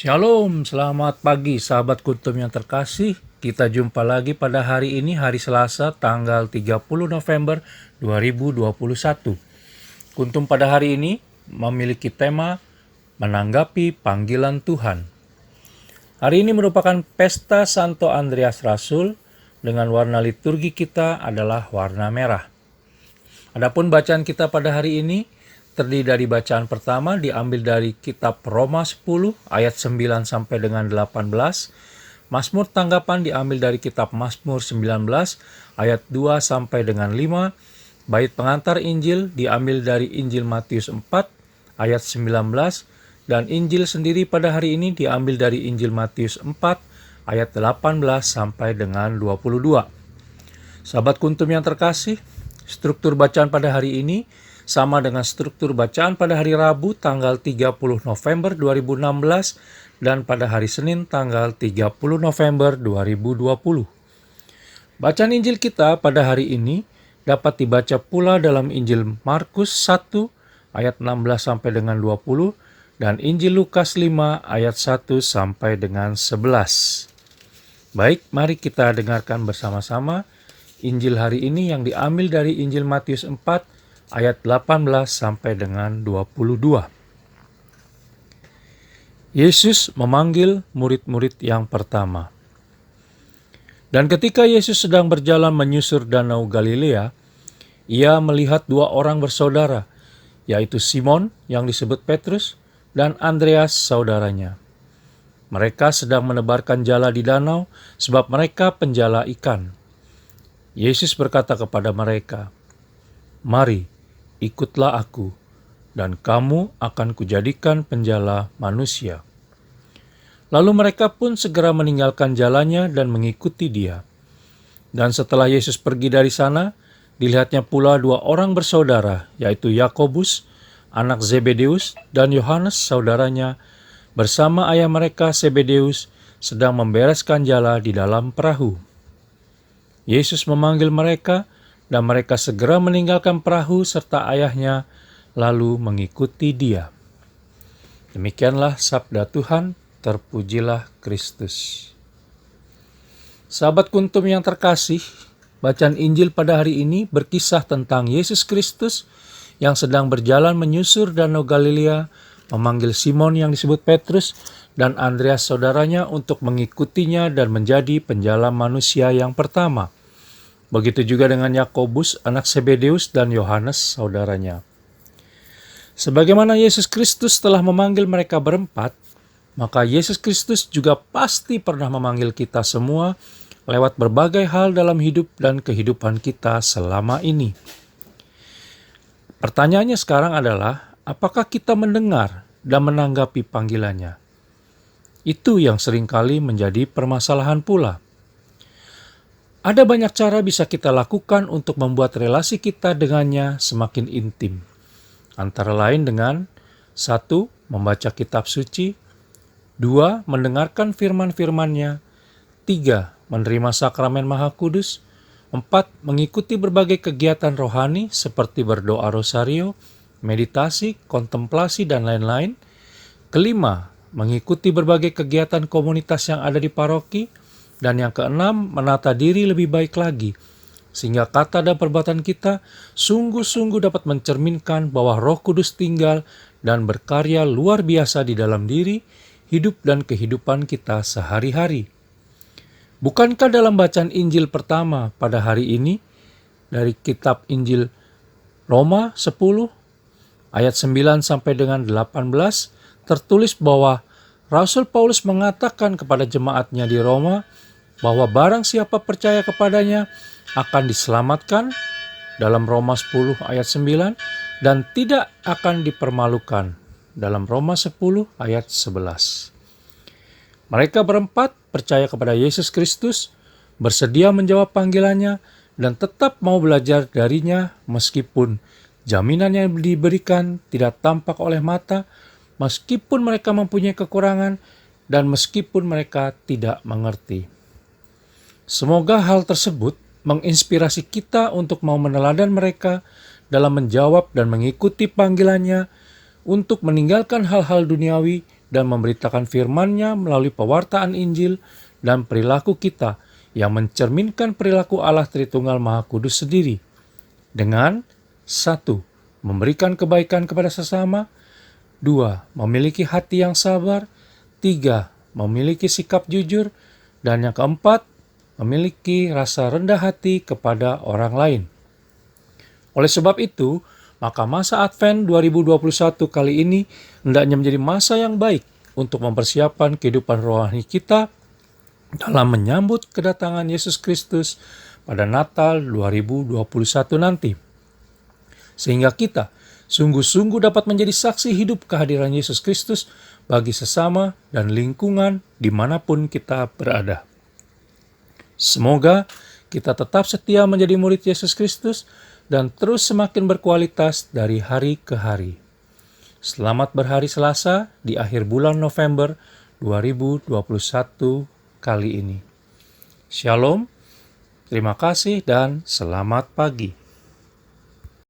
Shalom, selamat pagi sahabat Kuntum yang terkasih. Kita jumpa lagi pada hari ini, hari Selasa, tanggal 30 November 2021. Kuntum pada hari ini memiliki tema menanggapi panggilan Tuhan. Hari ini merupakan pesta Santo Andreas Rasul dengan warna liturgi kita adalah warna merah. Adapun bacaan kita pada hari ini terdiri dari bacaan pertama diambil dari kitab Roma 10 ayat 9 sampai dengan 18. Mazmur tanggapan diambil dari kitab Mazmur 19 ayat 2 sampai dengan 5. Bait pengantar Injil diambil dari Injil Matius 4 ayat 19 dan Injil sendiri pada hari ini diambil dari Injil Matius 4 ayat 18 sampai dengan 22. Sahabat Kuntum yang terkasih, struktur bacaan pada hari ini sama dengan struktur bacaan pada hari Rabu tanggal 30 November 2016 dan pada hari Senin tanggal 30 November 2020. Bacaan Injil kita pada hari ini dapat dibaca pula dalam Injil Markus 1 ayat 16 sampai dengan 20 dan Injil Lukas 5 ayat 1 sampai dengan 11. Baik, mari kita dengarkan bersama-sama Injil hari ini yang diambil dari Injil Matius 4 ayat 18 sampai dengan 22. Yesus memanggil murid-murid yang pertama. Dan ketika Yesus sedang berjalan menyusur danau Galilea, ia melihat dua orang bersaudara, yaitu Simon yang disebut Petrus dan Andreas saudaranya. Mereka sedang menebarkan jala di danau sebab mereka penjala ikan. Yesus berkata kepada mereka, "Mari, ikutlah aku, dan kamu akan kujadikan penjala manusia." Lalu mereka pun segera meninggalkan jalannya dan mengikuti dia. Dan setelah Yesus pergi dari sana, dilihatnya pula dua orang bersaudara, yaitu Yakobus, anak Zebedeus, dan Yohanes saudaranya, bersama ayah mereka Zebedeus, sedang membereskan jala di dalam perahu. Yesus memanggil mereka, dan mereka segera meninggalkan perahu serta ayahnya, lalu mengikuti dia. Demikianlah sabda Tuhan, terpujilah Kristus. Sahabat Kuntum yang terkasih, bacaan Injil pada hari ini berkisah tentang Yesus Kristus yang sedang berjalan menyusur danau Galilea, memanggil Simon yang disebut Petrus dan Andreas saudaranya untuk mengikutinya dan menjadi penjala manusia yang pertama. Begitu juga dengan Yakobus, anak Zebedeus, dan Yohanes, saudaranya. Sebagaimana Yesus Kristus telah memanggil mereka berempat, maka Yesus Kristus juga pasti pernah memanggil kita semua lewat berbagai hal dalam hidup dan kehidupan kita selama ini. Pertanyaannya sekarang adalah, apakah kita mendengar dan menanggapi panggilannya? Itu yang seringkali menjadi permasalahan pula. Ada banyak cara bisa kita lakukan untuk membuat relasi kita dengannya semakin intim. Antara lain dengan 1. Membaca kitab suci, 2. Mendengarkan firman-firman-Nya, 3. Menerima sakramen Maha Kudus, 4. Mengikuti berbagai kegiatan rohani seperti berdoa rosario, meditasi, kontemplasi, dan lain-lain, 5. Mengikuti berbagai kegiatan komunitas yang ada di paroki, dan yang keenam, menata diri lebih baik lagi, sehingga kata dan perbuatan kita sungguh-sungguh dapat mencerminkan bahwa Roh Kudus tinggal dan berkarya luar biasa di dalam diri, hidup dan kehidupan kita sehari-hari. Bukankah dalam bacaan Injil pertama pada hari ini, dari kitab Injil Roma 10, ayat 9 sampai dengan 18, tertulis bahwa Rasul Paulus mengatakan kepada jemaatnya di Roma, bahwa barang siapa percaya kepadanya akan diselamatkan dalam Roma 10 ayat 9 dan tidak akan dipermalukan dalam Roma 10 ayat 11. Mereka berempat percaya kepada Yesus Kristus, bersedia menjawab panggilannya dan tetap mau belajar darinya meskipun jaminan yang diberikan tidak tampak oleh mata, meskipun mereka mempunyai kekurangan dan meskipun mereka tidak mengerti. Semoga hal tersebut menginspirasi kita untuk mau meneladan mereka dalam menjawab dan mengikuti panggilannya untuk meninggalkan hal-hal duniawi dan memberitakan firman-Nya melalui pewartaan Injil dan perilaku kita yang mencerminkan perilaku Allah Tritunggal Maha Kudus sendiri. Dengan 1. Memberikan kebaikan kepada sesama. 2. Memiliki hati yang sabar. 3. Memiliki sikap jujur. Dan yang keempat, memiliki rasa rendah hati kepada orang lain. Oleh sebab itu, maka masa Advent 2021 kali ini hendaknya menjadi masa yang baik untuk mempersiapkan kehidupan rohani kita dalam menyambut kedatangan Yesus Kristus pada Natal 2021 nanti. Sehingga kita sungguh-sungguh dapat menjadi saksi hidup kehadiran Yesus Kristus bagi sesama dan lingkungan dimanapun kita berada. Semoga kita tetap setia menjadi murid Yesus Kristus dan terus semakin berkualitas dari hari ke hari. Selamat berhari Selasa di akhir bulan November 2021 kali ini. Shalom, terima kasih dan selamat pagi.